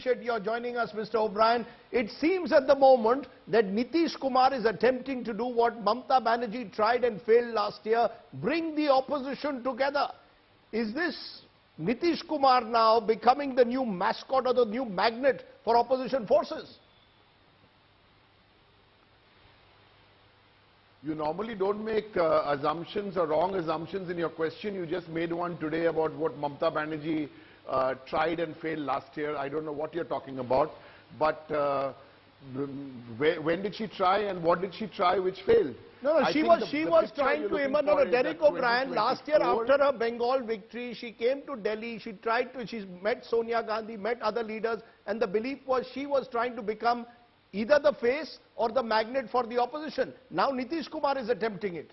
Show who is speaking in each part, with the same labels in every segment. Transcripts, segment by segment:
Speaker 1: appreciate your joining us, Mr. O'Brien. It seems at the moment that Nitish Kumar is attempting to do what Mamata Banerjee tried and failed last year, bring the opposition together. Is this Nitish Kumar now becoming the new mascot or the new magnet for opposition forces?
Speaker 2: You normally don't make assumptions or wrong assumptions in your question. You just made one today about what Mamata Banerjee tried and failed last year. I don't know what you're talking about. But when did she try and what did she try which failed?
Speaker 1: No, she was trying to emanate Derek O'Brien last year after her Bengal victory. She came to Delhi. She met Sonia Gandhi, met other leaders, and the belief was she was trying to become either the face or the magnet for the opposition. Now Nitish Kumar is attempting it.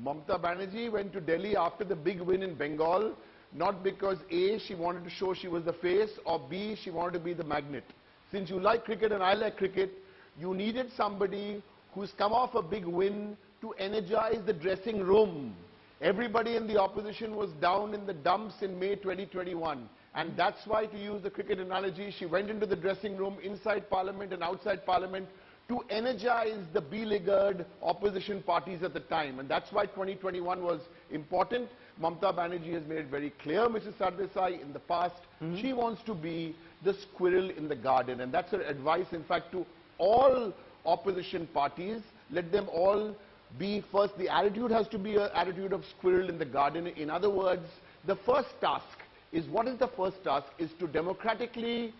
Speaker 2: Mamata Banerjee went to Delhi after the big win in Bengal, not because A, she wanted to show she was the face, or B, she wanted to be the magnet. Since you like cricket and I like cricket, you needed somebody who's come off a big win to energize the dressing room. Everybody in the opposition was down in the dumps in May 2021. And that's why, to use the cricket analogy, she went into the dressing room inside Parliament and outside Parliament to energize the beleaguered opposition parties at the time. And that's why 2021 was important. Mamata Banerjee has made it very clear, Mrs. Sardesai, in the past, she wants to be the squirrel in the garden. And that's her advice, in fact, to all opposition parties. Let them all be, first, the attitude has to be an attitude of squirrel in the garden. In other words, the first task is, what is the first task? Is to democratically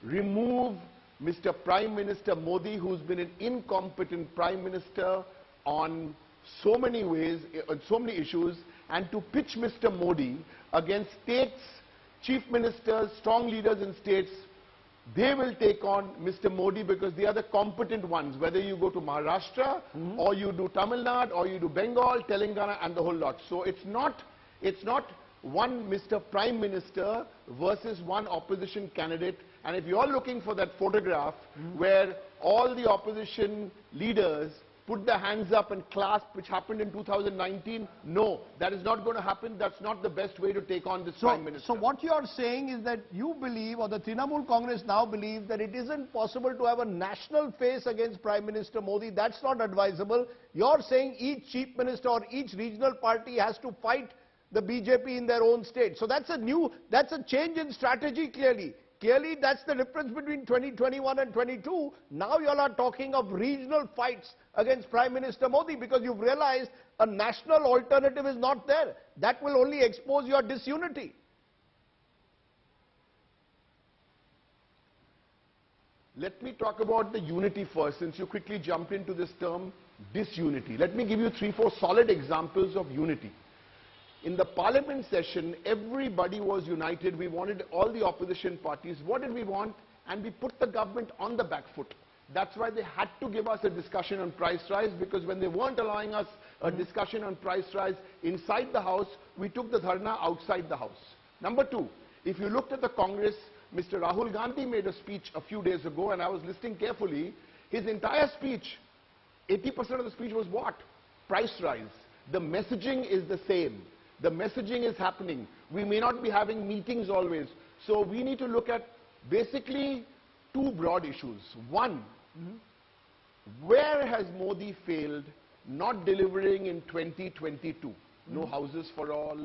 Speaker 2: remove Mr. Prime Minister Modi, who's been an incompetent Prime Minister on so many ways, on so many issues, and to pitch Mr. Modi against states, chief ministers, strong leaders in states. They will take on Mr. Modi because they are the competent ones, whether you go to Maharashtra, or you do Tamil Nadu, or you do Bengal, Telangana, and the whole lot. So it's not one Mr. Prime Minister versus one opposition candidate. And if you're looking for that photograph where all the opposition leaders put their hands up and clasp, which happened in 2019, no, that is not going to happen. That's not the best way to take on this Prime Minister.
Speaker 1: So what you're saying is that you believe, or the Trinamool Congress now believes, that it isn't possible to have a national face against Prime Minister Modi. That's not advisable. You're saying each chief minister or each regional party has to fight the BJP in their own state. So that's a change in strategy, clearly. Clearly, that's the difference between 2021 and 22. Now you all are talking of regional fights against Prime Minister Modi because you've realized a national alternative is not there. That will only expose your disunity.
Speaker 2: Let me talk about the unity first, since you quickly jumped into this term, disunity. Let me give you 3-4 solid examples of unity. In the parliament session, everybody was united. We wanted all the opposition parties. What did we want? And we put the government on the back foot. That's why they had to give us a discussion on price rise, because when they weren't allowing us a discussion on price rise inside the house, we took the dharna outside the house. Number two, if you looked at the Congress, Mr. Rahul Gandhi made a speech a few days ago, and I was listening carefully. His entire speech, 80% of the speech was what? Price rise. The messaging is the same. The messaging is happening. We may not be having meetings always. So we need to look at basically two broad issues. One, where has Modi failed not delivering in 2022? No houses for all,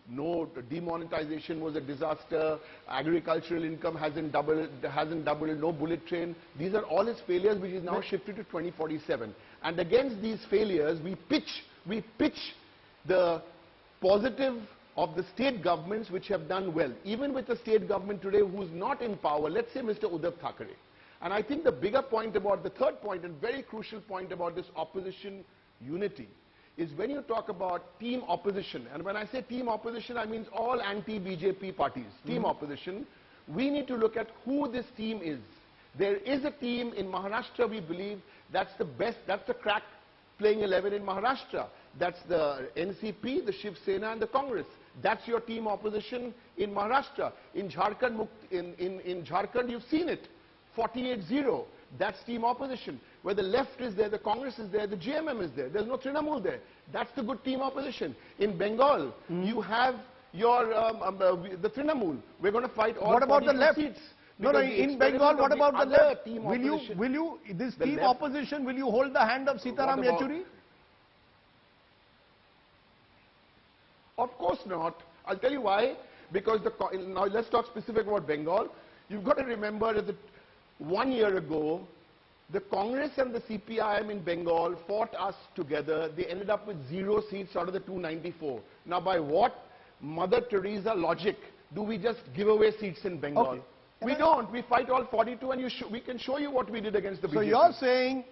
Speaker 2: no demonetization was a disaster, agricultural income hasn't doubled, no bullet train. These are all his failures, which is now shifted to 2047. And against these failures, we pitch the positive of the state governments which have done well. Even with the state government today who's not in power, let's say Mr. Uddhav Thackeray. And I think the bigger point about, the third point and very crucial point about this opposition unity is when you talk about team opposition, and when I say team opposition, I mean all anti-BJP parties, team opposition, we need to look at who this team is. There is a team in Maharashtra, we believe, that's the best, that's the crack playing 11 in Maharashtra. That's the NCP, the Shiv Sena, and the Congress. That's your team opposition in Maharashtra. In Jharkhand, in Jharkhand, you've seen it. 48-0. That's team opposition. Where the left is there, the Congress is there, the JMM is there. There's no Trinamool there. That's the good team opposition. In Bengal, you have the Trinamool. We're going to fight all
Speaker 1: What about the
Speaker 2: 42
Speaker 1: left?
Speaker 2: seats.
Speaker 1: No, no,
Speaker 2: Because the
Speaker 1: in Bengal,
Speaker 2: experiment
Speaker 1: what
Speaker 2: of
Speaker 1: about the
Speaker 2: other
Speaker 1: left?
Speaker 2: team
Speaker 1: Will
Speaker 2: opposition-
Speaker 1: you, this
Speaker 2: the
Speaker 1: team
Speaker 2: left-
Speaker 1: opposition, will you hold the hand of Sitaram
Speaker 2: What about-
Speaker 1: Yechury?
Speaker 2: Of course not. I'll tell you why. Because now let's talk specific about Bengal. You've got to remember that 1 year ago, the Congress and the CPI-M in Bengal fought us together. They ended up with 0 seats out of the 294. Now, by what Mother Teresa logic do we just give away seats in Bengal?
Speaker 1: Okay.
Speaker 2: We don't. We fight all 42, and we can show you what we did against the BJP.
Speaker 1: So you're saying